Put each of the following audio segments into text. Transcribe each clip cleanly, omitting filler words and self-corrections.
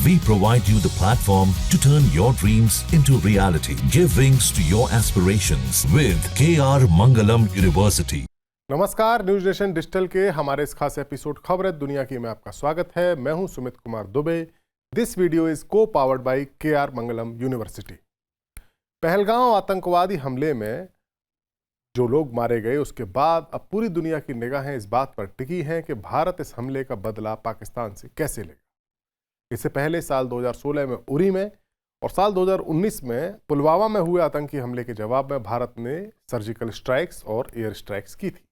We provide you the platform to turn your dreams into reality. Give wings to your aspirations with KR Mangalam University. नमस्कार, news nation digital के हमारे इस खास episode खबरें दुनिया की में आपका स्वागत है। मैं हूं Sumit Kumar Dubey. This video is को powered by KR Mangalam university. Pahalgam आतंकवादी हमले में जो लोग मारे गए उसके बाद अब पूरी दुनिया की निगाहें इस बात पर टिकी हैं कि भारत इस हमले का बदला पाकिस्तान से कैसे लेगा। इससे पहले साल 2016 में उरी में और साल 2019 में पुलवामा में हुए आतंकी हमले के जवाब में भारत ने सर्जिकल स्ट्राइक्स और एयर स्ट्राइक्स की थी।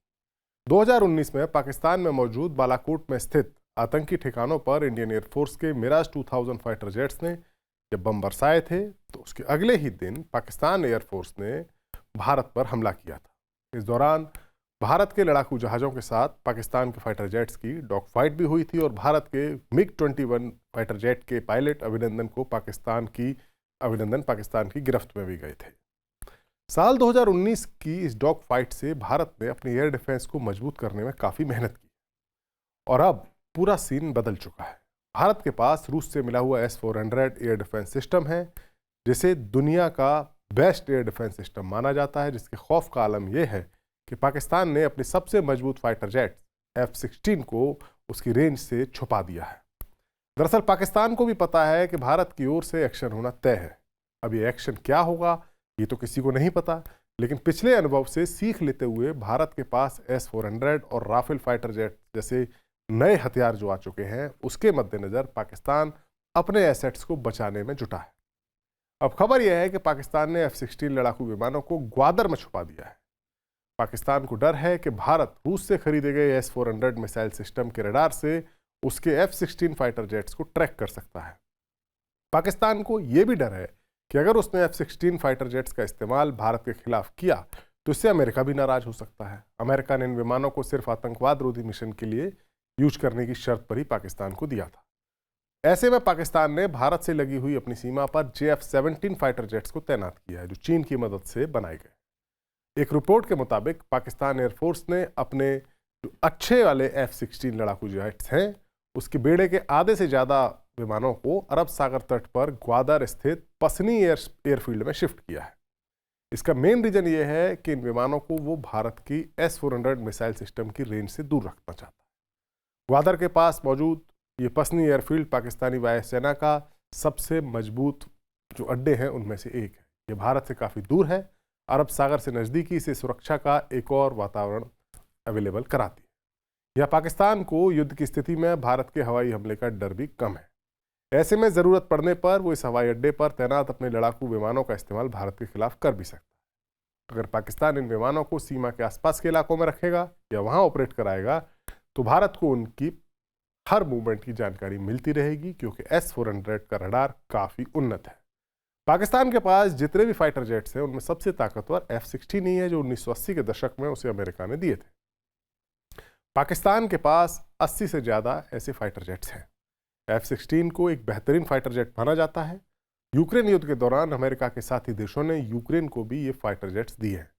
2019 में पाकिस्तान में मौजूद बालाकोट में स्थित आतंकी ठिकानों पर इंडियन एयरफोर्स के मिराज 2000 फाइटर जेट्स ने जब बम बरसाए थे तो उसके अगले ही दिन पाकिस्तान एयरफोर्स ने भारत पर हमला किया था। इस दौरान भारत के लड़ाकू जहाज़ों के साथ पाकिस्तान के फाइटर जेट्स की डॉग फाइट भी हुई थी और भारत के MiG-21 फाइटर जेट के पायलट अभिनंदन पाकिस्तान की गिरफ्त में भी गए थे। साल 2019 की इस डॉग फाइट से भारत ने अपनी एयर डिफेंस को मजबूत करने में काफ़ी मेहनत की और अब पूरा सीन बदल चुका है। भारत के पास रूस से मिला हुआ S-400 एयर डिफेंस सिस्टम है, जिसे दुनिया का बेस्ट एयर डिफेंस सिस्टम माना जाता है, जिसके खौफ का आलम यह है कि पाकिस्तान ने अपनी सबसे मजबूत फाइटर जेट F-16 को उसकी रेंज से छुपा दिया है। दरअसल पाकिस्तान को भी पता है कि भारत की ओर से एक्शन होना तय है। अब ये एक्शन क्या होगा ये तो किसी को नहीं पता, लेकिन पिछले अनुभव से सीख लेते हुए भारत के पास S-400 और राफेल फाइटर जेट जैसे नए हथियार जो आ चुके हैं, उसके मद्देनजर पाकिस्तान अपने एसेट्स को बचाने में जुटा है। अब खबर यह है कि पाकिस्तान ने F-16 लड़ाकू विमानों को ग्वादर में छुपा दिया है। पाकिस्तान को डर है कि भारत रूस से खरीदे गए S-400 मिसाइल सिस्टम के रडार से उसके F-16 फाइटर जेट्स को ट्रैक कर सकता है। पाकिस्तान को यह भी डर है कि अगर उसने F-16 फाइटर जेट्स का इस्तेमाल भारत के खिलाफ किया तो इससे अमेरिका भी नाराज हो सकता है। अमेरिका ने इन विमानों को सिर्फ आतंकवाद रोधी मिशन के लिए यूज करने की शर्त पर ही पाकिस्तान को दिया था। ऐसे में पाकिस्तान ने भारत से लगी हुई अपनी सीमा पर JF-17 फाइटर जेट्स को तैनात किया है, जो चीन की मदद से बनाए गए। एक रिपोर्ट के मुताबिक पाकिस्तान एयरफोर्स ने अपने जो अच्छे वाले F-16 लड़ाकू जेट्स हैं, उसके बेड़े के आधे से ज़्यादा विमानों को अरब सागर तट पर ग्वादर स्थित पसनी एयरफील्ड में शिफ्ट किया है। इसका मेन रीजन ये है कि इन विमानों को वो भारत की S-400 मिसाइल सिस्टम की रेंज से दूर रखना चाहता है। ग्वादर के पास मौजूद ये पसनी एयरफील्ड पाकिस्तानी वायुसेना का सबसे मजबूत जो अड्डे हैं उनमें से एक है। ये भारत से काफ़ी दूर है। अरब सागर से नज़दीकी से सुरक्षा का एक और वातावरण अवेलेबल कराती है। यह पाकिस्तान को युद्ध की स्थिति में भारत के हवाई हमले का डर भी कम है। ऐसे में ज़रूरत पड़ने पर वो इस हवाई अड्डे पर तैनात अपने लड़ाकू विमानों का इस्तेमाल भारत के खिलाफ कर भी सकता है। अगर पाकिस्तान इन विमानों को सीमा के आसपास के इलाकों में रखेगा या वहाँ ऑपरेट कराएगा तो भारत को उनकी हर मूवमेंट की जानकारी मिलती रहेगी, क्योंकि S-400 का रडार काफ़ी उन्नत है। पाकिस्तान के पास जितने भी फाइटर जेट्स हैं उनमें सबसे ताकतवर F-16 ही है, जो 1980 के दशक में उसे अमेरिका ने दिए थे। पाकिस्तान के पास 80 से ज़्यादा ऐसे फाइटर जेट्स हैं। F-16 को एक बेहतरीन फाइटर जेट माना जाता है। यूक्रेन युद्ध के दौरान अमेरिका के साथी देशों ने यूक्रेन को भी ये फाइटर जेट्स दिए हैं,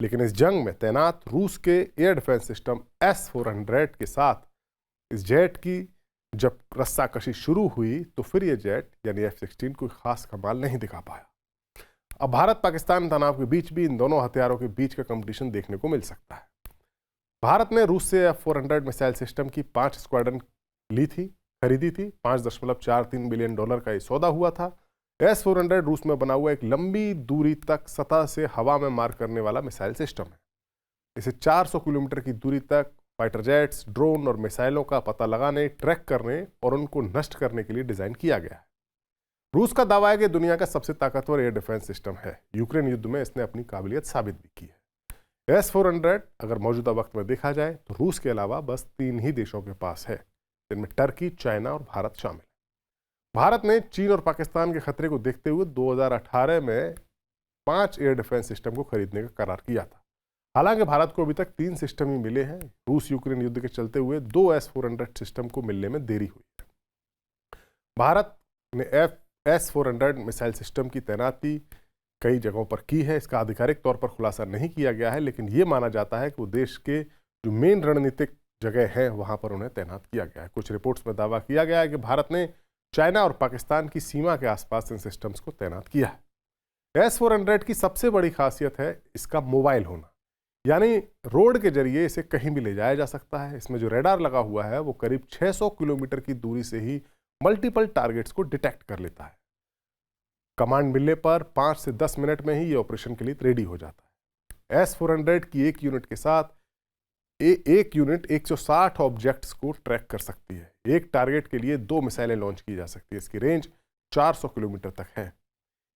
लेकिन इस जंग में तैनात रूस के एयर डिफेंस सिस्टम S-400 के साथ इस जेट की जब रस्साकशी शुरू हुई तो फिर ये जेट यानी F-16 कोई खास कमाल नहीं दिखा पाया। अब भारत पाकिस्तान तनाव के बीच भी इन दोनों हथियारों के बीच का कंपटीशन देखने को मिल सकता है। भारत ने रूस से F-400 मिसाइल सिस्टम की 5 स्क्वाड्रन खरीदी थी। $5.43 बिलियन का ये सौदा हुआ था। S-400 रूस में बना हुआ एक लंबी दूरी तक सतह से हवा में मार करने वाला मिसाइल सिस्टम है। इसे 400 किलोमीटर की दूरी तक फाइटर जेट्स, ड्रोन और मिसाइलों का पता लगाने, ट्रैक करने और उनको नष्ट करने के लिए डिजाइन किया गया है। रूस का दावा है कि दुनिया का सबसे ताकतवर एयर डिफेंस सिस्टम है। यूक्रेन युद्ध में इसने अपनी काबिलियत साबित भी की है। S-400 अगर मौजूदा वक्त में देखा जाए तो रूस के अलावा बस 3 ही देशों के पास है, जिनमें टर्की, चाइना और भारत शामिल है। भारत ने चीन और पाकिस्तान के खतरे को देखते हुए 2018 में 5 एयर डिफेंस सिस्टम को खरीदने का करार किया था। हालांकि भारत को अभी तक 3 सिस्टम ही मिले हैं। रूस यूक्रेन युद्ध के चलते हुए 2 S-400 सिस्टम को मिलने में देरी हुई है। भारत ने S-400 मिसाइल सिस्टम की तैनाती कई जगहों पर की है। इसका आधिकारिक तौर पर खुलासा नहीं किया गया है, लेकिन ये माना जाता है कि वो देश के जो मेन रणनीतिक जगह है वहां पर उन्हें तैनात किया गया है। कुछ रिपोर्ट्स में दावा किया गया है कि भारत ने चाइना और पाकिस्तान की सीमा के आसपास इन सिस्टम्स को तैनात किया है। S-400 की सबसे बड़ी खासियत है इसका मोबाइल होना, यानी रोड के जरिए इसे कहीं भी ले जाया जा सकता है। इसमें जो रेडार लगा हुआ है वो करीब 600 किलोमीटर की दूरी से ही मल्टीपल टारगेट्स को डिटेक्ट कर लेता है। कमांड मिलने पर 5 से 10 मिनट में ही ये ऑपरेशन के लिए रेडी हो जाता है। S-400 की एक यूनिट के साथ एक यूनिट 160 ऑब्जेक्ट्स को ट्रैक कर सकती है। एक टारगेट के लिए 2 मिसाइलें लॉन्च की जा सकती है। इसकी रेंज 400 किलोमीटर तक है,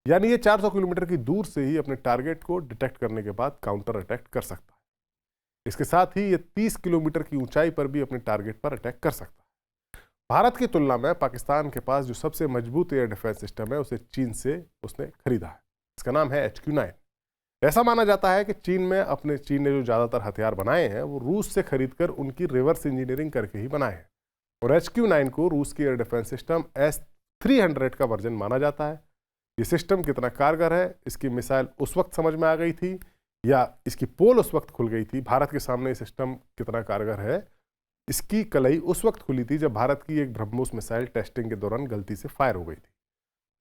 यानी ये 400 किलोमीटर की दूर से ही अपने टारगेट को डिटेक्ट करने के बाद काउंटर अटैक कर सकता है। इसके साथ ही ये 30 किलोमीटर की ऊंचाई पर भी अपने टारगेट पर अटैक कर सकता है। भारत की तुलना में पाकिस्तान के पास जो सबसे मजबूत एयर डिफेंस सिस्टम है उसे चीन से उसने खरीदा है। इसका नाम है HQ-9। ऐसा माना जाता है कि चीन ने जो ज़्यादातर हथियार बनाए हैं वो रूस से खरीदकर उनकी रिवर्स इंजीनियरिंग करके ही बनाए हैं। और HQ-9 को रूस की एयर डिफेंस सिस्टम S-300 का वर्जन माना जाता है। ये सिस्टम कितना कारगर है, इसकी मिसाइल उस वक्त समझ में आ गई थी या इसकी पोल उस वक्त खुल गई थी। भारत के सामने ये सिस्टम कितना कारगर है, इसकी कलई उस वक्त खुली थी जब भारत की एक ब्रह्मोस मिसाइल टेस्टिंग के दौरान गलती से फायर हो गई थी।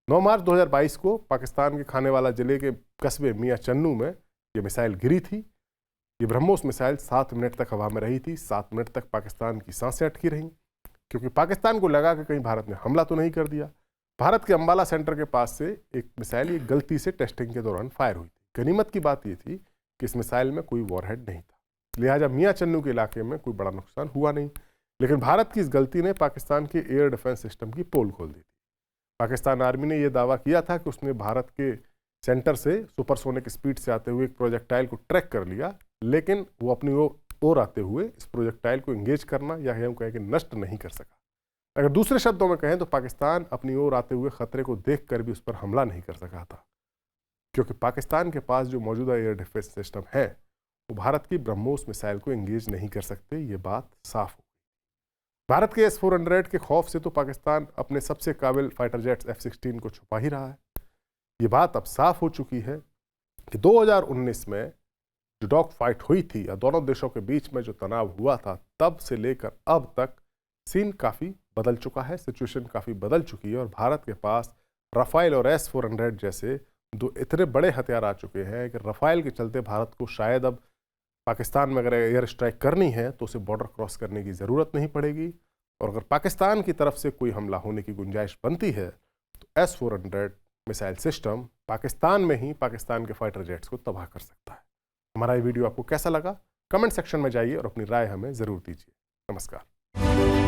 9 मार्च 2022 को पाकिस्तान के खानेवाला जिले के कस्बे मियां चन्नू में ये मिसाइल गिरी थी। ये ब्रह्मोस मिसाइल 7 मिनट तक हवा में रही थी। 7 मिनट तक पाकिस्तान की सांसें अटकी रहीं, क्योंकि पाकिस्तान को लगा कि कहीं भारत ने हमला तो नहीं कर दिया। भारत के अंबाला सेंटर के पास से एक मिसाइल ये गलती से टेस्टिंग के दौरान फायर हुई थी। गनीमत की बात ये थी कि इस मिसाइल में कोई वॉरहेड नहीं था, लिहाजा मियां चन्नू के इलाके में कोई बड़ा नुकसान हुआ नहीं। लेकिन भारत की इस गलती ने पाकिस्तान के एयर डिफेंस सिस्टम की पोल खोल दी थी। पाकिस्तान आर्मी ने यह दावा किया था कि उसने भारत के सेंटर से सुपरसोनिक स्पीड से आते हुए एक प्रोजेक्टाइल को ट्रैक कर लिया, लेकिन वो अपनी ओर आते हुए इस प्रोजेक्टाइल को इंगेज करना या यूं कहें कि नष्ट नहीं कर सका। अगर दूसरे शब्दों में कहें तो पाकिस्तान अपनी ओर आते हुए खतरे को देखकर भी उस पर हमला नहीं कर सका था, क्योंकि पाकिस्तान के पास जो मौजूदा एयर डिफेंस सिस्टम है वो भारत की ब्रह्मोस मिसाइल को एंगेज नहीं कर सकते। ये बात साफ हो गई। भारत के S-400 के खौफ से तो पाकिस्तान अपने सबसे काबिल फाइटर जेट्स F-16 को छुपा ही रहा है। ये बात अब साफ हो चुकी है कि 2019 में जो डॉग फाइट हुई थी या दोनों देशों के बीच में जो तनाव हुआ था, तब से लेकर अब तक सीन काफ़ी बदल चुका है, सिचुएशन काफ़ी बदल चुकी है और भारत के पास राफेल और S-400 जैसे दो इतने बड़े हथियार आ चुके हैं कि राफेल के चलते भारत को शायद अब पाकिस्तान में अगर एयर स्ट्राइक करनी है तो उसे बॉर्डर क्रॉस करने की ज़रूरत नहीं पड़ेगी। और अगर पाकिस्तान की तरफ से कोई हमला होने की गुंजाइश बनती है तो S-400 मिसाइल सिस्टम पाकिस्तान में ही पाकिस्तान के फाइटर जेट्स को तबाह कर सकता है। हमारा ये वीडियो आपको कैसा लगा, कमेंट सेक्शन में जाइए और अपनी राय हमें ज़रूर दीजिए। नमस्कार।